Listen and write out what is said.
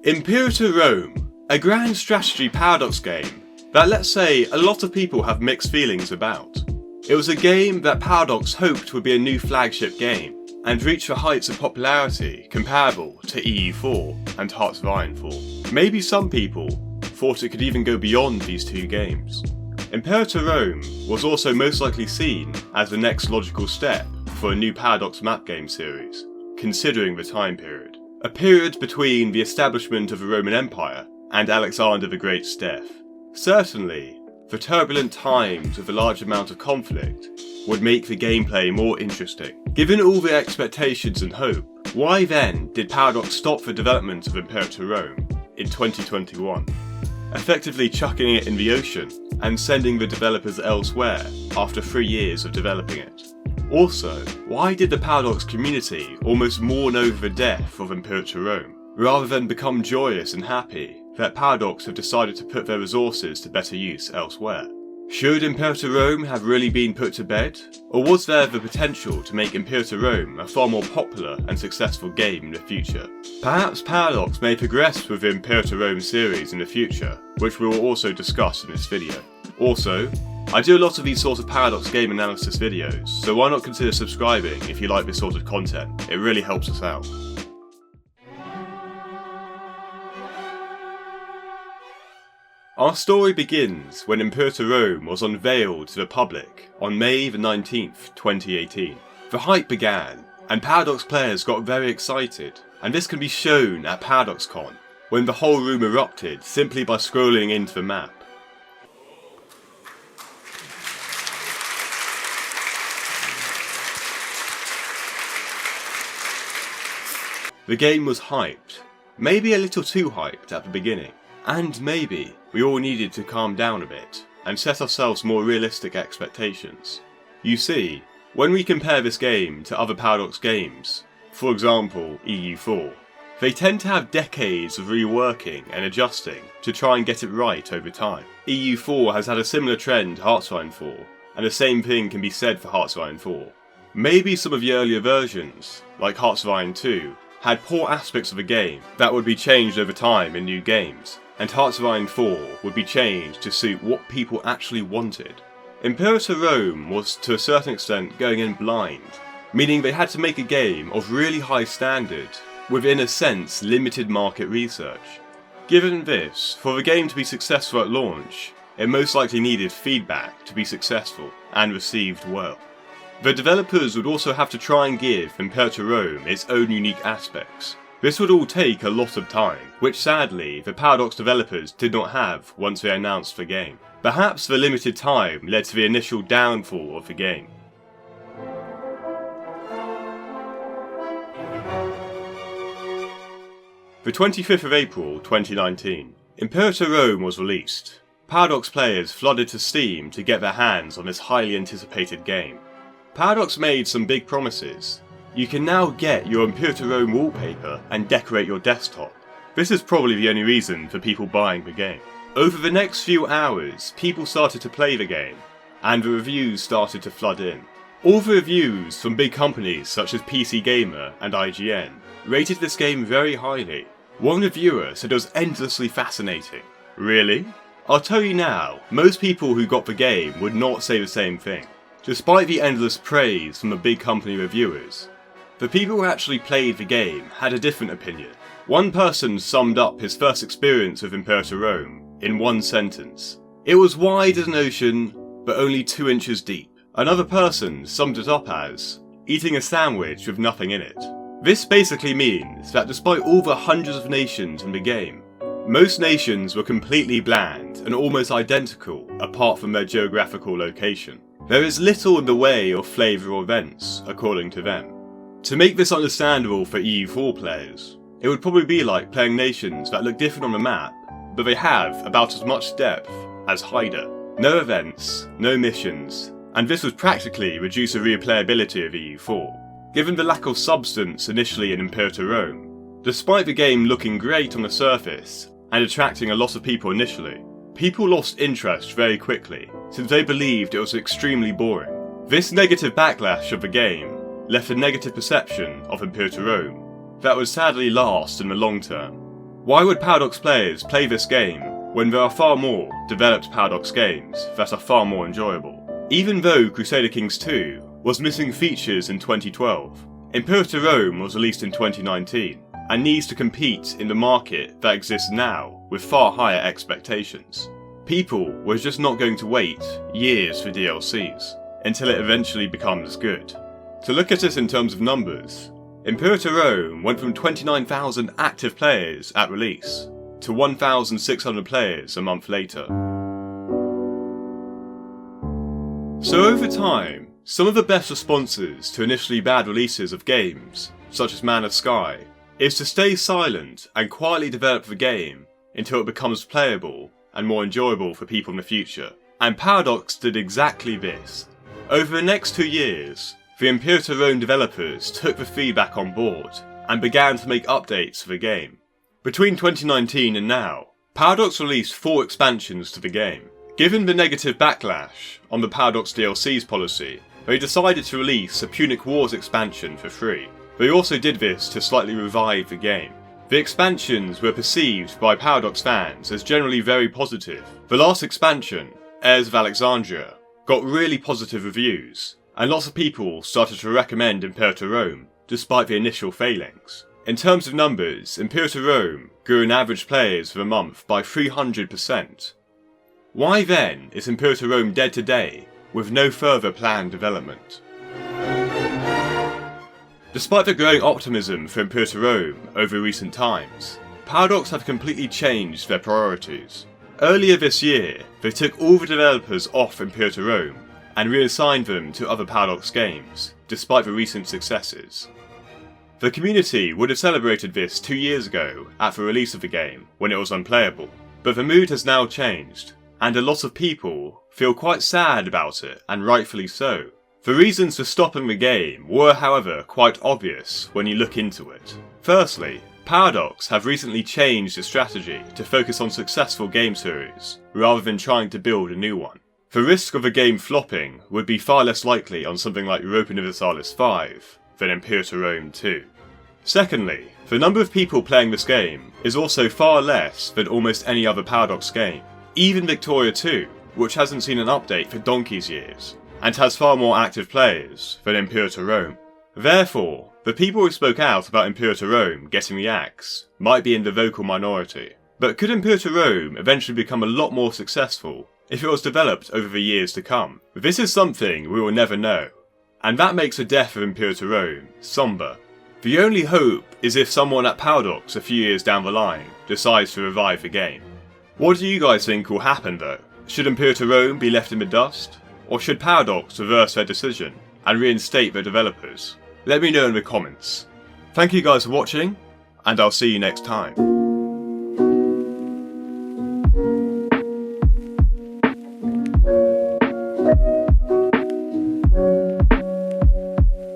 Imperator Rome, a grand strategy paradox game that, let's say, a lot of people have mixed feelings about. It was a game that Paradox hoped would be a new flagship game, and reach the heights of popularity comparable to EU4 and Hearts of Iron 4. Maybe some people thought it could even go beyond these two games. Imperator Rome was also most likely seen as the next logical step for a new Paradox map game series, considering the time period. A period between the establishment of the Roman Empire and Alexander the Great's death. Certainly, the turbulent times with a large amount of conflict would make the gameplay more interesting. Given all the expectations and hope, why then did Paradox stop the development of Imperator Rome in 2021? Effectively chucking it in the ocean and sending the developers elsewhere after 3 years of developing it. Also, why did the Paradox community almost mourn over the death of Imperator Rome, rather than become joyous and happy that Paradox have decided to put their resources to better use elsewhere? Should Imperator Rome have really been put to bed? Or was there the potential to make Imperator Rome a far more popular and successful game in the future? Perhaps Paradox may progress with the Imperator Rome series in the future, which we will also discuss in this video. Also, I do a lot of these sorts of Paradox game analysis videos, so why not consider subscribing if you like this sort of content? It really helps us out. Our story begins when Imperator Rome was unveiled to the public on May the 19th, 2018. The hype began, and Paradox players got very excited, and this can be shown at ParadoxCon, when the whole room erupted simply by scrolling into the map. The game was hyped, maybe a little too hyped at the beginning, and maybe we all needed to calm down a bit and set ourselves more realistic expectations. You see, when we compare this game to other Paradox games, for example EU4, they tend to have decades of reworking and adjusting to try and get it right over time. EU4 has had a similar trend to Hearts of Iron 4, and the same thing can be said for Hearts of Iron 4. Maybe some of the earlier versions, like Hearts of Iron 2, had poor aspects of the game that would be changed over time in new games, and Hearts of Iron 4 would be changed to suit what people actually wanted. Imperator Rome was to a certain extent going in blind, meaning they had to make a game of really high standard, with in a sense limited market research. Given this, for the game to be successful at launch, it most likely needed feedback to be successful and received well. The developers would also have to try and give Imperator Rome its own unique aspects. This would all take a lot of time, which sadly the Paradox developers did not have once they announced the game. Perhaps the limited time led to the initial downfall of the game. The 25th of April 2019, Imperator Rome was released. Paradox players flooded to Steam to get their hands on this highly anticipated game. Paradox made some big promises. You can now get your Imperator Rome wallpaper and decorate your desktop. This is probably the only reason for people buying the game. Over the next few hours, people started to play the game, and the reviews started to flood in. All the reviews from big companies such as PC Gamer and IGN rated this game very highly. One reviewer said it was endlessly fascinating. Really? I'll tell you now, most people who got the game would not say the same thing. Despite the endless praise from the big company reviewers, the people who actually played the game had a different opinion. One person summed up his first experience with Imperator Rome in one sentence. It was wide as an ocean, but only 2 inches deep. Another person summed it up as eating a sandwich with nothing in it. This basically means that despite all the hundreds of nations in the game, most nations were completely bland and almost identical apart from their geographical location. There is little in the way of flavour or events, according to them. To make this understandable for EU4 players, it would probably be like playing nations that look different on the map, but they have about as much depth as Haida. No events, no missions, and this would practically reduce the replayability of EU4, given the lack of substance initially in Imperator Rome. Despite the game looking great on the surface, and attracting a lot of people initially, people lost interest very quickly, since they believed it was extremely boring. This negative backlash of the game left a negative perception of Imperator Rome that would sadly last in the long term. Why would Paradox players play this game when there are far more developed Paradox games that are far more enjoyable? Even though Crusader Kings 2 was missing features in 2012, Imperator Rome was released in 2019 and needs to compete in the market that exists now with far higher expectations. People were just not going to wait years for DLCs until it eventually becomes good. To look at it in terms of numbers, Imperator Rome went from 29,000 active players at release to 1,600 players a month later. So over time, some of the best responses to initially bad releases of games, such as Man of Sky, is to stay silent and quietly develop the game until it becomes playable and more enjoyable for people in the future. And Paradox did exactly this. Over the next 2 years, the Imperator Rome developers took the feedback on board and began to make updates for the game. Between 2019 and now, Paradox released 4 expansions to the game. Given the negative backlash on the Paradox DLCs policy, they decided to release a Punic Wars expansion for free. They also did this to slightly revive the game. The expansions were perceived by Paradox fans as generally very positive. The last expansion, Heirs of Alexandria, got really positive reviews, and lots of people started to recommend Imperator Rome, despite the initial failings. In terms of numbers, Imperator Rome grew in average players for the month by 300%. Why then is Imperator Rome dead today, with no further planned development? Despite the growing optimism for Imperator Rome over recent times, Paradox have completely changed their priorities. Earlier this year, they took all the developers off Imperator Rome and reassigned them to other Paradox games, despite the recent successes. The community would have celebrated this 2 years ago at the release of the game, when it was unplayable, but the mood has now changed, and a lot of people feel quite sad about it, and rightfully so. The reasons for stopping the game were, however, quite obvious when you look into it. Firstly, Paradox have recently changed its strategy to focus on successful game series, rather than trying to build a new one. The risk of a game flopping would be far less likely on something like Europa Universalis 5 than Imperator Rome 2. Secondly, the number of people playing this game is also far less than almost any other Paradox game. Even Victoria 2, which hasn't seen an update for donkey's years, and has far more active players than Imperator Rome. Therefore, the people who spoke out about Imperator Rome getting the axe might be in the vocal minority. But could Imperator Rome eventually become a lot more successful if it was developed over the years to come? This is something we will never know, and that makes the death of Imperator Rome somber. The only hope is if someone at Paradox a few years down the line decides to revive the game. What do you guys think will happen though? Should Imperator Rome be left in the dust? Or should Paradox reverse their decision and reinstate their developers? Let me know in the comments. Thank you guys for watching, and I'll see you next time.